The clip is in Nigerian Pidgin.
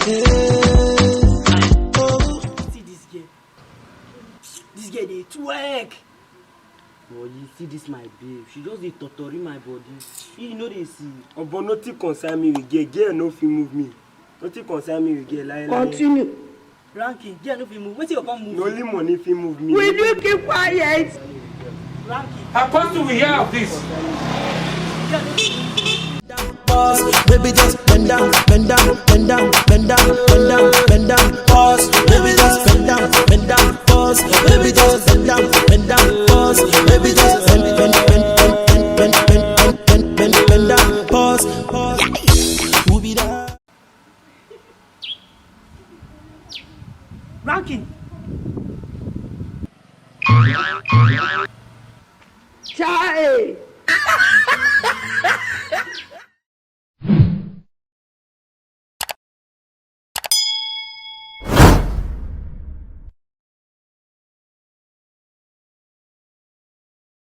See this girl. This girl dey twerk. But you see this my babe, she just dey totori my body. You know they see. But nothing concern me with girl. Girl no fit move me. Nothing concern me with girl. Lie. Continue. Ranking, girl no fit move. Wetin you come move? No only money fit move me. Will you keep quiet? Ranking. How come do we hear of this? Girl no fit move. Pause, baby just bend down, bend down, bend down, bend down, bend down, bend down. Pause, baby just bend down, bend down. Pause, baby just bend down, bend down. Pause, baby just bend down. Pause, pause. Move it down.